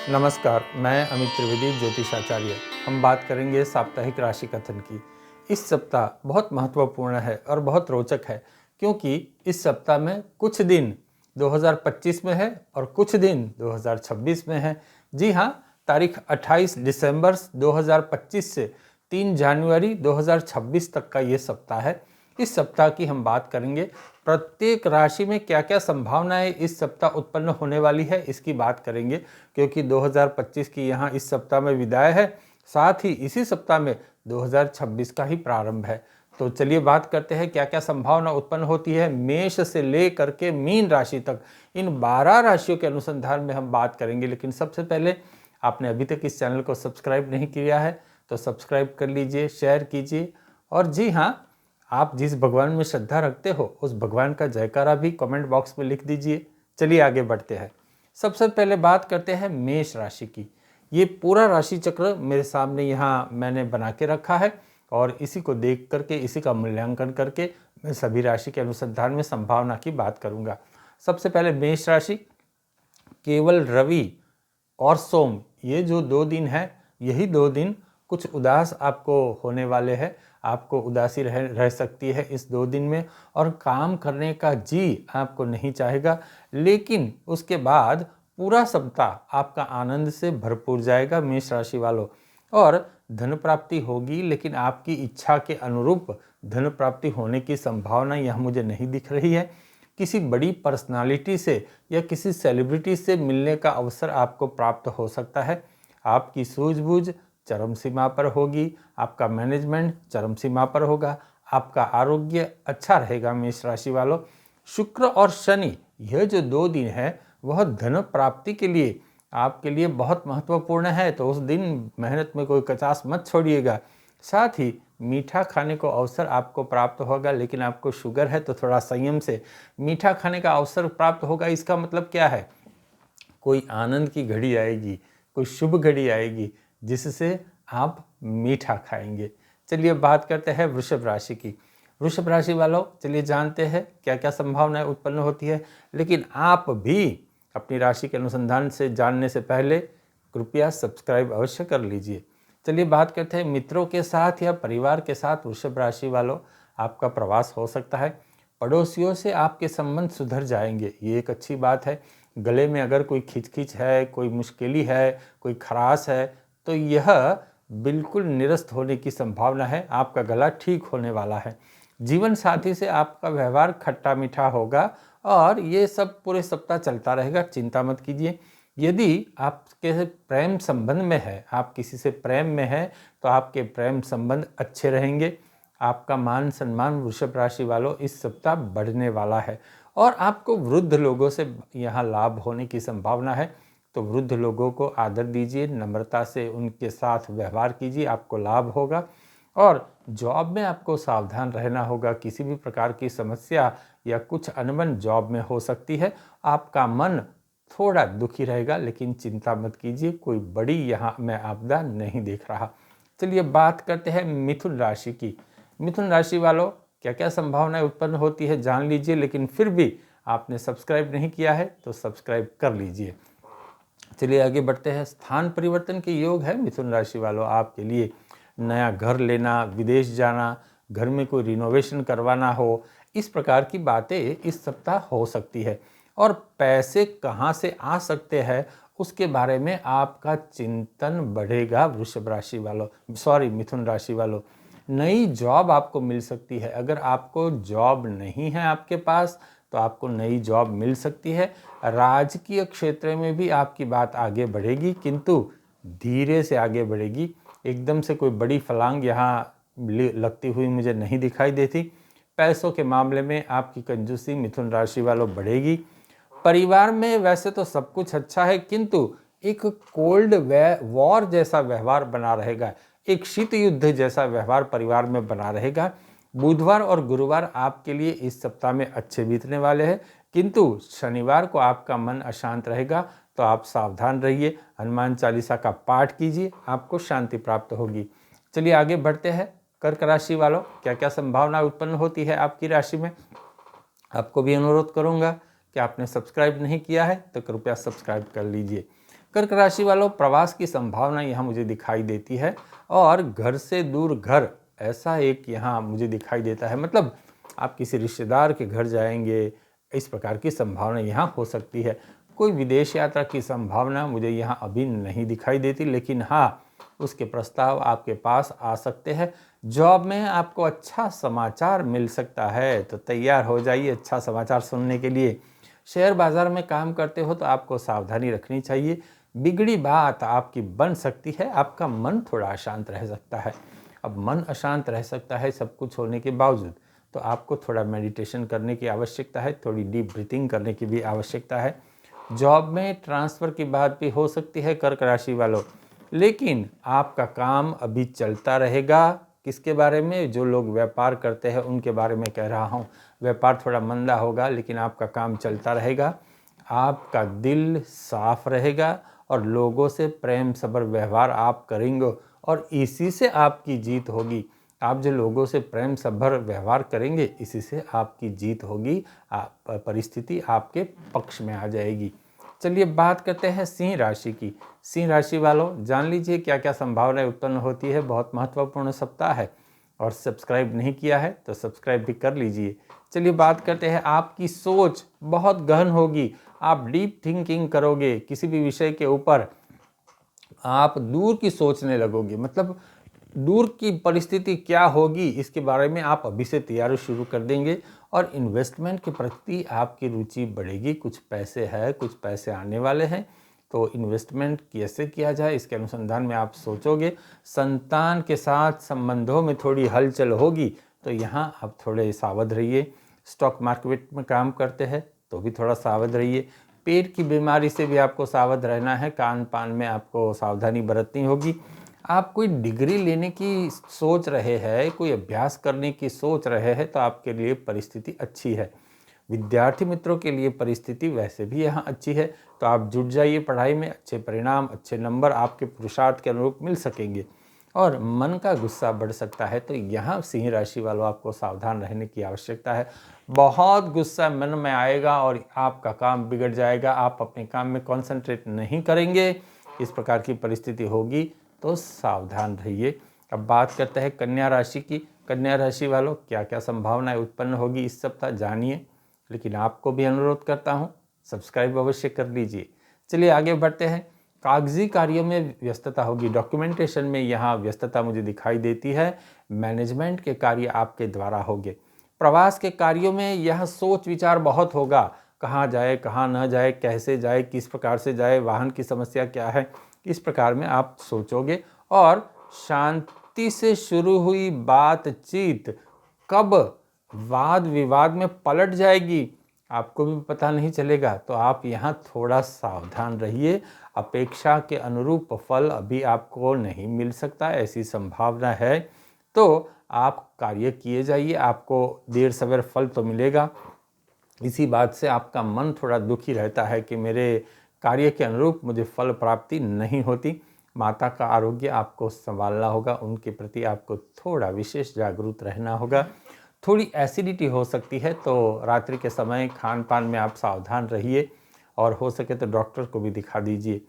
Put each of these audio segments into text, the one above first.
नमस्कार, मैं अमित त्रिवेदी ज्योतिषाचार्य। हम बात करेंगे साप्ताहिक राशि कथन की। इस सप्ताह बहुत महत्वपूर्ण है और बहुत रोचक है, क्योंकि इस सप्ताह में कुछ दिन 2025 में है और कुछ दिन 2026 में है। जी हाँ, तारीख 28 दिसंबर 2025 से 3 जनवरी 2026 तक का ये सप्ताह है। इस सप्ताह की हम बात करेंगे। प्रत्येक राशि में क्या क्या संभावनाएं इस सप्ताह उत्पन्न होने वाली है, इसकी बात करेंगे, क्योंकि 2025 की यहाँ इस सप्ताह में विदाई है, साथ ही इसी सप्ताह में 2026 का ही प्रारंभ है। तो चलिए बात करते हैं क्या क्या संभावना उत्पन्न होती है मेष से ले करके मीन राशि तक। इन 12 राशियों के अनुसंधान में हम बात करेंगे, लेकिन सबसे पहले आपने अभी तक इस चैनल को सब्सक्राइब नहीं किया है तो सब्सक्राइब कर लीजिए, शेयर कीजिए। और जी हाँ, आप जिस भगवान में श्रद्धा रखते हो उस भगवान का जयकारा भी कमेंट बॉक्स में लिख दीजिए। चलिए आगे बढ़ते हैं। सबसे पहले बात करते हैं मेष राशि की। ये पूरा राशि चक्र मेरे सामने यहाँ मैंने बना के रखा है और इसी को देख करके, इसी का मूल्यांकन करके मैं सभी राशि के अनुसंधान में संभावना की बात करूँगा। सबसे पहले मेष राशि, केवल रवि और सोम ये जो 2 दिन है, यही 2 दिन कुछ उदास आपको होने वाले हैं। आपको उदासी रह सकती है इस 2 दिन में और काम करने का जी आपको नहीं चाहेगा, लेकिन उसके बाद पूरा सप्ताह आपका आनंद से भरपूर जाएगा मेष राशि वालों। और धन प्राप्ति होगी, लेकिन आपकी इच्छा के अनुरूप धन प्राप्ति होने की संभावना यहाँ मुझे नहीं दिख रही है। किसी बड़ी पर्सनालिटी से या किसी सेलिब्रिटी से मिलने का अवसर आपको प्राप्त हो सकता है। आपकी सूझबूझ चरम सीमा पर होगी, आपका मैनेजमेंट चरम सीमा पर होगा, आपका आरोग्य अच्छा रहेगा मेष राशि वालों। शुक्र और शनि यह जो 2 दिन है वह धन प्राप्ति के लिए आपके लिए बहुत महत्वपूर्ण है, तो उस दिन मेहनत में कोई कचास मत छोड़िएगा। साथ ही मीठा खाने को अवसर आपको प्राप्त होगा, लेकिन आपको शुगर है तो थोड़ा संयम से मीठा खाने का अवसर प्राप्त होगा। इसका मतलब क्या है? कोई आनंद की घड़ी आएगी, कोई शुभ घड़ी आएगी जिससे आप मीठा खाएंगे। चलिए बात करते हैं वृषभ राशि की। वृषभ राशि वालों, चलिए जानते हैं क्या क्या संभावनाएं उत्पन्न होती है। लेकिन आप भी अपनी राशि के अनुसंधान से जानने से पहले कृपया सब्सक्राइब अवश्य कर लीजिए। चलिए बात करते हैं मित्रों के साथ या परिवार के साथ। वृषभ राशि वालों, आपका प्रवास हो सकता है। पड़ोसियों से आपके संबंध सुधर जाएंगे, ये एक अच्छी बात है। गले में अगर कोई खिचखिच है, कोई मुश्किली है, कोई खराश है, तो यह बिल्कुल निरस्त होने की संभावना है। आपका गला ठीक होने वाला है। जीवन साथी से आपका व्यवहार खट्टा मीठा होगा और ये सब पूरे सप्ताह चलता रहेगा, चिंता मत कीजिए। यदि आपके प्रेम संबंध में है, आप किसी से प्रेम में है, तो आपके प्रेम संबंध अच्छे रहेंगे। आपका मान सम्मान वृषभ राशि वालों इस सप्ताह बढ़ने वाला है और आपको वृद्ध लोगों से यहाँ लाभ होने की संभावना है। तो वृद्ध लोगों को आदर दीजिए, नम्रता से उनके साथ व्यवहार कीजिए, आपको लाभ होगा। और जॉब में आपको सावधान रहना होगा, किसी भी प्रकार की समस्या या कुछ अनबन जॉब में हो सकती है। आपका मन थोड़ा दुखी रहेगा, लेकिन चिंता मत कीजिए, कोई बड़ी यहाँ मैं आपदा नहीं देख रहा। चलिए बात करते हैं मिथुन राशि की। मिथुन राशि वालों, क्या क्या संभावनाएं उत्पन्न होती है जान लीजिए, लेकिन फिर भी आपने सब्सक्राइब नहीं किया है तो सब्सक्राइब कर लीजिए। चलिए आगे बढ़ते हैं। स्थान परिवर्तन के योग है मिथुन राशि वालों आपके लिए। नया घर लेना, विदेश जाना, घर में कोई रिनोवेशन करवाना हो, इस प्रकार की बातें इस सप्ताह हो सकती है। और पैसे कहाँ से आ सकते हैं उसके बारे में आपका चिंतन बढ़ेगा वृषभ राशि वालों, मिथुन राशि वालों। नई जॉब आपको मिल सकती है। अगर आपको जॉब नहीं है आपके पास तो आपको नई जॉब मिल सकती है। राजकीय क्षेत्र में भी आपकी बात आगे बढ़ेगी, किंतु धीरे से आगे बढ़ेगी। एकदम से कोई बड़ी फलांग यहाँ लगती हुई मुझे नहीं दिखाई देती। पैसों के मामले में आपकी कंजूसी मिथुन राशि वालों बढ़ेगी। परिवार में वैसे तो सब कुछ अच्छा है, किंतु एक कोल्ड वॉर जैसा व्यवहार बना रहेगा, एक शीत युद्ध जैसा व्यवहार परिवार में बना रहेगा। बुधवार और गुरुवार आपके लिए इस सप्ताह में अच्छे बीतने वाले हैं, किंतु शनिवार को आपका मन अशांत रहेगा, तो आप सावधान रहिए। हनुमान चालीसा का पाठ कीजिए, आपको शांति प्राप्त होगी। चलिए आगे बढ़ते हैं। कर्क राशि वालों, क्या क्या संभावना उत्पन्न होती है आपकी राशि में। आपको भी अनुरोध करूंगा कि आपने सब्सक्राइब नहीं किया है तो कृपया सब्सक्राइब कर लीजिए। कर्क राशि वालों, प्रवास की संभावना यहाँ मुझे दिखाई देती है और घर से दूर घर, ऐसा एक यहाँ मुझे दिखाई देता है। मतलब आप किसी रिश्तेदार के घर जाएंगे, इस प्रकार की संभावना यहाँ हो सकती है। कोई विदेश यात्रा की संभावना मुझे यहाँ अभी नहीं दिखाई देती, लेकिन हाँ, उसके प्रस्ताव आपके पास आ सकते हैं। जॉब में आपको अच्छा समाचार मिल सकता है, तो तैयार हो जाइए अच्छा समाचार सुनने के लिए। शेयर बाजार में काम करते हो तो आपको सावधानी रखनी चाहिए, बिगड़ी बात आपकी बन सकती है, आपका मन थोड़ा अशांत रह सकता है। अब मन अशांत रह सकता है सब कुछ होने के बावजूद, तो आपको थोड़ा मेडिटेशन करने की आवश्यकता है, थोड़ी डीप ब्रीथिंग करने की भी आवश्यकता है। जॉब में ट्रांसफ़र की बात भी हो सकती है कर्क राशि वालों, लेकिन आपका काम अभी चलता रहेगा। किसके बारे में? जो लोग व्यापार करते हैं उनके बारे में कह रहा हूँ। व्यापार थोड़ा मंदा होगा, लेकिन आपका काम चलता रहेगा। आपका दिल साफ रहेगा और लोगों से प्रेम सबर व्यवहार आप करेंगे और इसी से आपकी जीत होगी। आप जो लोगों से प्रेम सबर व्यवहार करेंगे, इसी से आपकी जीत होगी, परिस्थिति आपके पक्ष में आ जाएगी। चलिए बात करते हैं सिंह राशि की। सिंह राशि वालों, जान लीजिए क्या क्या संभावनाएं उत्पन्न होती है। बहुत महत्वपूर्ण सप्ताह है और सब्सक्राइब नहीं किया है तो सब्सक्राइब भी कर लीजिए। चलिए बात करते हैं, आपकी सोच बहुत गहन होगी, आप डीप थिंकिंग करोगे, किसी भी विषय के ऊपर आप दूर की सोचने लगोगे। मतलब दूर की परिस्थिति क्या होगी इसके बारे में आप अभी से तैयारी शुरू कर देंगे और इन्वेस्टमेंट के प्रति आपकी रुचि बढ़ेगी। कुछ पैसे है, कुछ पैसे आने वाले हैं, तो इन्वेस्टमेंट कैसे किया जाए इसके अनुसंधान में आप सोचोगे। संतान के साथ संबंधों में थोड़ी हलचल होगी, तो यहाँ आप थोड़े सावध रहिए। स्टॉक मार्केट में काम करते हैं तो भी थोड़ा सावध रहिए। पेट की बीमारी से भी आपको सावध रहना है, खान पान में आपको सावधानी बरतनी होगी। आप कोई डिग्री लेने की सोच रहे हैं, कोई अभ्यास करने की सोच रहे हैं, तो आपके लिए परिस्थिति अच्छी है। विद्यार्थी मित्रों के लिए परिस्थिति वैसे भी यहाँ अच्छी है, तो आप जुट जाइए पढ़ाई में। अच्छे परिणाम, अच्छे नंबर आपके पुरुषार्थ के अनुरूप मिल सकेंगे और मन का गुस्सा बढ़ सकता है, तो यहाँ सिंह राशि वालों आपको सावधान रहने की आवश्यकता है। बहुत गुस्सा मन में आएगा और आपका काम बिगड़ जाएगा, आप अपने काम में कंसंट्रेट नहीं करेंगे, इस प्रकार की परिस्थिति होगी, तो सावधान रहिए। अब बात करते हैं कन्या राशि की। कन्या राशि वालों, क्या क्या संभावनाएं उत्पन्न होगी इस सप्ताह जानिए, लेकिन आपको भी अनुरोध करता हूं सब्सक्राइब अवश्य कर लीजिए। चलिए आगे बढ़ते हैं। कागजी कार्यों में व्यस्तता होगी, डॉक्यूमेंटेशन में यहाँ व्यस्तता मुझे दिखाई देती है। मैनेजमेंट के कार्य आपके द्वारा होंगे। प्रवास के कार्यों में यह सोच विचार बहुत होगा, कहाँ जाए कहाँ न जाए, कैसे जाए, किस प्रकार से जाए, वाहन की समस्या क्या है, इस प्रकार में आप सोचोगे और शांति से शुरू हुई बातचीत कब वाद विवाद में पलट जाएगी आपको भी पता नहीं चलेगा, तो आप यहाँ थोड़ा सावधान रहिए। अपेक्षा के अनुरूप फल अभी आपको नहीं मिल सकता, ऐसी संभावना है, तो आप कार्य किए जाइए, आपको देर सवेर फल तो मिलेगा। इसी बात से आपका मन थोड़ा दुखी रहता है कि मेरे कार्य के अनुरूप मुझे फल प्राप्ति नहीं होती। माता का आरोग्य आपको संभालना होगा, उनके प्रति आपको थोड़ा विशेष जागरूक रहना होगा। थोड़ी एसिडिटी हो सकती है, तो रात्रि के समय खान पान में आप सावधान रहिए और हो सके तो डॉक्टर को भी दिखा दीजिए।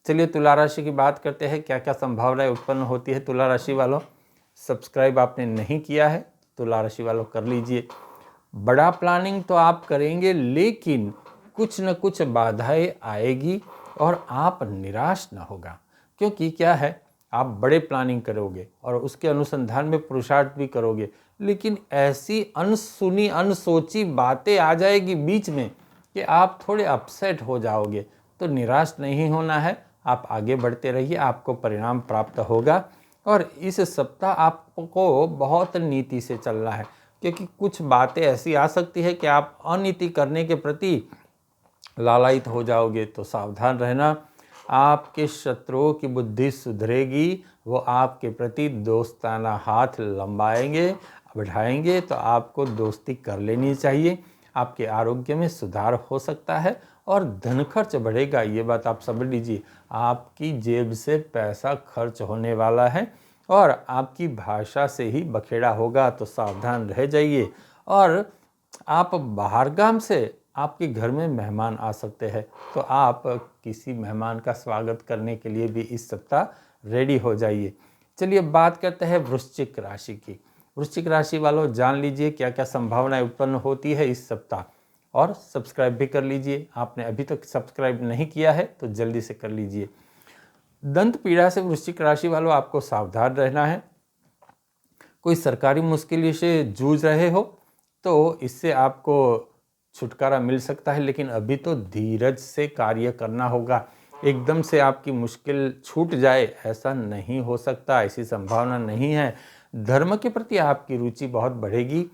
चलिए तुला राशि की बात करते हैं, क्या क्या संभावनाएं उत्पन्न होती है तुला राशि वालों। सब्सक्राइब आपने नहीं किया है, तुला राशि वालों कर लीजिए। बड़ा प्लानिंग तो आप करेंगे, लेकिन कुछ न कुछ बाधाएं आएगी और आप निराश न होगा, क्योंकि क्या है, आप बड़े प्लानिंग करोगे और उसके अनुसंधान में पुरुषार्थ भी करोगे, लेकिन ऐसी अनसुनी अनसोची बातें आ जाएगी बीच में कि आप थोड़े अपसेट हो जाओगे। तो निराश नहीं होना है, आप आगे बढ़ते रहिए, आपको परिणाम प्राप्त होगा। और इस सप्ताह आपको बहुत नीति से चलना है, क्योंकि कुछ बातें ऐसी आ सकती है कि आप अनीति करने के प्रति लालायित हो जाओगे, तो सावधान रहना। आपके शत्रुओं की बुद्धि सुधरेगी, वो आपके प्रति दोस्ताना हाथ लंबाएंगे, बढ़ाएंगे, तो आपको दोस्ती कर लेनी चाहिए। आपके आरोग्य में सुधार हो सकता है और धन खर्च बढ़ेगा, ये बात आप समझ लीजिए। आपकी जेब से पैसा खर्च होने वाला है और आपकी भाषा से ही बखेड़ा होगा, तो सावधान रह जाइए। और आप बाहरगाम से आपके घर में मेहमान आ सकते हैं, तो आप किसी मेहमान का स्वागत करने के लिए भी इस सप्ताह रेडी हो जाइए। चलिए बात करते हैं वृश्चिक राशि की। वृश्चिक राशि वालों, जान लीजिए क्या क्या संभावनाएं उत्पन्न होती है इस सप्ताह, और सब्सक्राइब भी कर लीजिए। आपने अभी तक सब्सक्राइब नहीं किया है तो जल्दी से कर लीजिए। दंत पीड़ा से वृश्चिक राशि वालों आपको सावधान रहना है। कोई सरकारी मुश्किल से जूझ रहे हो तो इससे आपको छुटकारा मिल सकता है, लेकिन अभी तो धीरज से कार्य करना होगा। एकदम से आपकी मुश्किल छूट जाए ऐसा नहीं हो सकता, ऐसी संभावना नहीं है। धर्म के प्रति आपकी रुचि बहुत बढ़ेगी।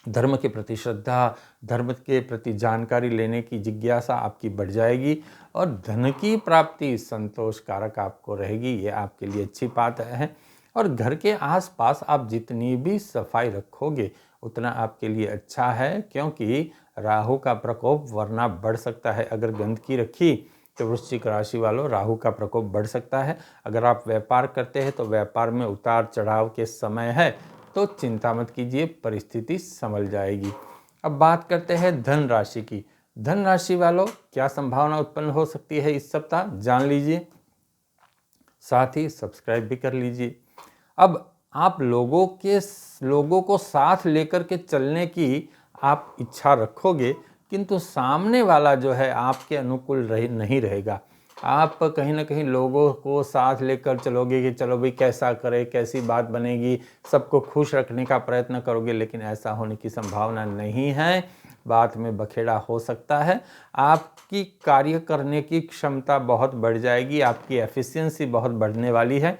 धर्म के प्रति श्रद्धा, धर्म के प्रति जानकारी लेने की जिज्ञासा आपकी बढ़ जाएगी और धन की प्राप्ति संतोषकारक आपको रहेगी। ये आपके लिए अच्छी बात है। और घर के आसपास आप जितनी भी सफाई रखोगे उतना आपके लिए अच्छा है, क्योंकि राहु का प्रकोप वरना बढ़ सकता है। अगर गंदगी रखी तो वृश्चिक राशि वालों राहु का प्रकोप बढ़ सकता है। अगर आप व्यापार करते हैं तो व्यापार में उतार चढ़ाव के समय है, तो चिंता मत कीजिए, परिस्थिति संभल जाएगी। अब बात करते हैं धन राशि की। धन राशि वालों क्या संभावना उत्पन्न हो सकती है इस सप्ताह, जान लीजिए। साथ ही सब्सक्राइब भी कर लीजिए। अब आप लोगों को साथ लेकर के चलने की आप इच्छा रखोगे, किंतु सामने वाला जो है आपके अनुकूल नहीं रहेगा। आप कहीं ना कहीं लोगों को साथ लेकर चलोगे कि चलो भाई कैसा करे, कैसी बात बनेगी, सबको खुश रखने का प्रयत्न करोगे, लेकिन ऐसा होने की संभावना नहीं है। बात में बखेड़ा हो सकता है। आपकी कार्य करने की क्षमता बहुत बढ़ जाएगी, आपकी एफिशिएंसी बहुत बढ़ने वाली है।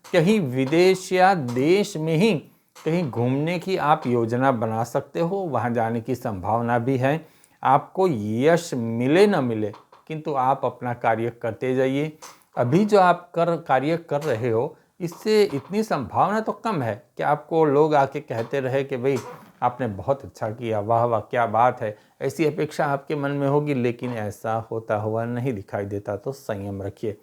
कहीं विदेश या देश में ही कहीं घूमने की आप योजना बना सकते हो, वहाँ जाने की संभावना भी है। आपको यश मिले न मिले, किंतु आप अपना कार्य करते जाइए। अभी जो आप कार्य कर रहे हो इससे इतनी संभावना तो कम है कि आपको लोग आके कहते रहे कि भाई आपने बहुत अच्छा किया, वाह वाह क्या बात है, ऐसी अपेक्षा आपके मन में होगी, लेकिन ऐसा होता हुआ नहीं दिखाई देता। तो संयम रखिए।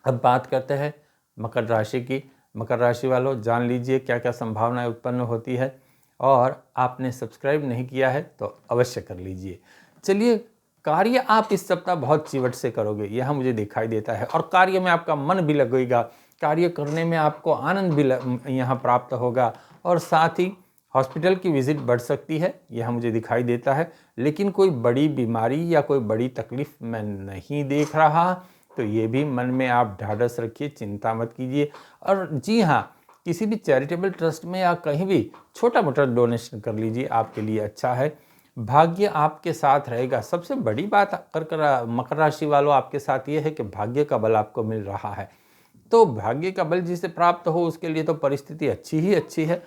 अब बात करते हैं मकर राशि की। मकर राशि वालों जान लीजिए क्या क्या संभावनाएं उत्पन्न होती है, और आपने सब्सक्राइब नहीं किया है तो अवश्य कर लीजिए। चलिए, कार्य आप इस सप्ताह बहुत चिवट से करोगे, यह मुझे दिखाई देता है, और कार्य में आपका मन भी लगेगा, कार्य करने में आपको आनंद भी यहाँ प्राप्त होगा, और साथ ही हॉस्पिटल की विजिट बढ़ सकती है, यह मुझे दिखाई देता है। लेकिन कोई बड़ी बीमारी या कोई बड़ी तकलीफ मैं नहीं देख रहा, तो ये भी मन में आप ढाढ़स रखिए, चिंता मत कीजिए। और जी हाँ, किसी भी चैरिटेबल ट्रस्ट में या कहीं भी छोटा मोटा डोनेशन कर लीजिए, आपके लिए अच्छा है। भाग्य आपके साथ रहेगा। सबसे बड़ी बात मकर राशि वालों आपके साथ ये है कि भाग्य का बल आपको मिल रहा है। तो भाग्य का बल जिसे प्राप्त हो उसके लिए तो परिस्थिति अच्छी ही अच्छी है।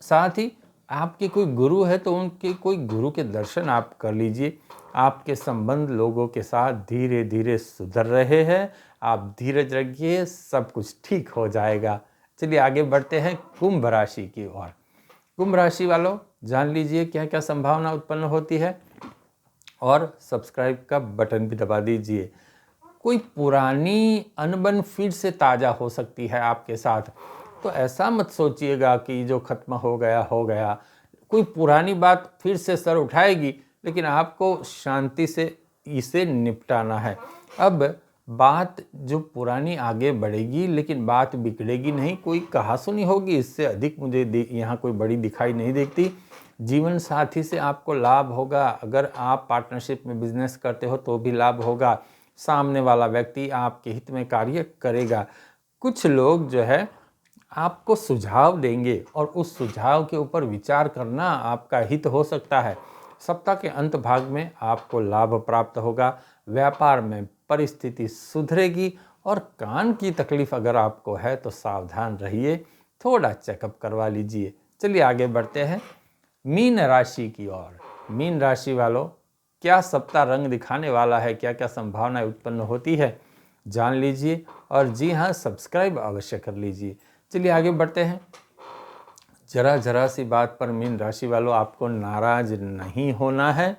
साथ ही आपके कोई गुरु है तो उनके कोई गुरु के दर्शन आप कर लीजिए। आपके संबंध लोगों के साथ धीरे धीरे सुधर रहे हैं, आप धीरज रखिए, सब कुछ ठीक हो जाएगा। चलिए आगे बढ़ते हैं कुंभ राशि की ओर। कुंभ राशि वालों जान लीजिए क्या क्या संभावना उत्पन्न होती है, और सब्सक्राइब का बटन भी दबा दीजिए। कोई पुरानी अनबन फिर से ताज़ा हो सकती है आपके साथ, तो ऐसा मत सोचिएगा कि जो खत्म हो गया। कोई पुरानी बात फिर से सर उठाएगी, लेकिन आपको शांति से इसे निपटाना है। अब बात जो पुरानी आगे बढ़ेगी, लेकिन बात बिगड़ेगी नहीं, कोई कहासुनी होगी, इससे अधिक मुझे यहाँ कोई बड़ी दिखाई नहीं देती। जीवन साथी से आपको लाभ होगा। अगर आप पार्टनरशिप में बिजनेस करते हो तो भी लाभ होगा। सामने वाला व्यक्ति आपके हित में कार्य करेगा। कुछ लोग जो है आपको सुझाव देंगे, और उस सुझाव के ऊपर विचार करना आपका हित हो सकता है। सप्ताह के अंत भाग में आपको लाभ प्राप्त होगा। व्यापार में परिस्थिति सुधरेगी, और कान की तकलीफ अगर आपको है तो सावधान रहिए, थोड़ा चेकअप करवा लीजिए। चलिए आगे बढ़ते हैं मीन राशि की ओर। मीन राशि वालों क्या सप्ताह रंग दिखाने वाला है, क्या क्या संभावनाएं उत्पन्न होती है, जान लीजिए। और जी हाँ, सब्सक्राइब अवश्य कर लीजिए। चलिए आगे बढ़ते हैं। जरा सी बात पर मीन राशि वालों आपको नाराज नहीं होना है।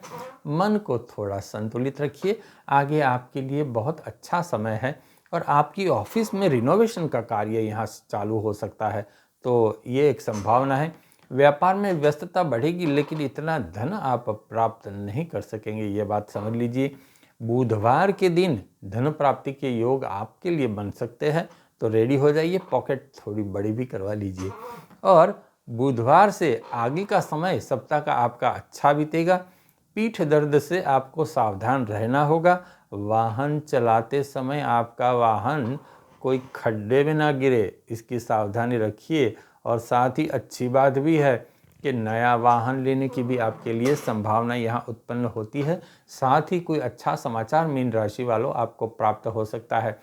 मन को थोड़ा संतुलित रखिए। आगे आपके लिए बहुत अच्छा समय है, और आपकी ऑफिस में रिनोवेशन का कार्य यहाँ चालू हो सकता है, तो ये एक संभावना है। व्यापार में व्यस्तता बढ़ेगी, लेकिन इतना धन आप प्राप्त नहीं कर सकेंगे, ये बात समझ लीजिए। बुधवार के दिन धन प्राप्ति के योग आपके लिए बन सकते हैं, तो रेडी हो जाइए, पॉकेट थोड़ी बड़ी भी करवा लीजिए। और बुधवार से आगे का समय सप्ताह का आपका अच्छा बीतेगा। पीठ दर्द से आपको सावधान रहना होगा। वाहन चलाते समय आपका वाहन कोई खड्डे में ना गिरे, इसकी सावधानी रखिए। और साथ ही अच्छी बात भी है कि नया वाहन लेने की भी आपके लिए संभावना यहाँ उत्पन्न होती है। साथ ही कोई अच्छा समाचार मीन राशि वालों आपको प्राप्त हो सकता है।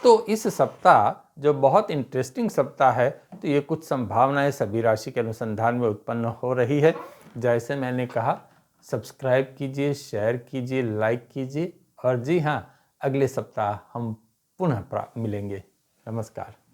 तो इस सप्ताह जो बहुत इंटरेस्टिंग सप्ताह है, तो ये कुछ संभावनाएं सभी राशि के अनुसंधान में उत्पन्न हो रही है। जैसे मैंने कहा, सब्सक्राइब कीजिए, शेयर कीजिए, लाइक कीजिए। और जी हाँ, अगले सप्ताह हम पुनः मिलेंगे। नमस्कार।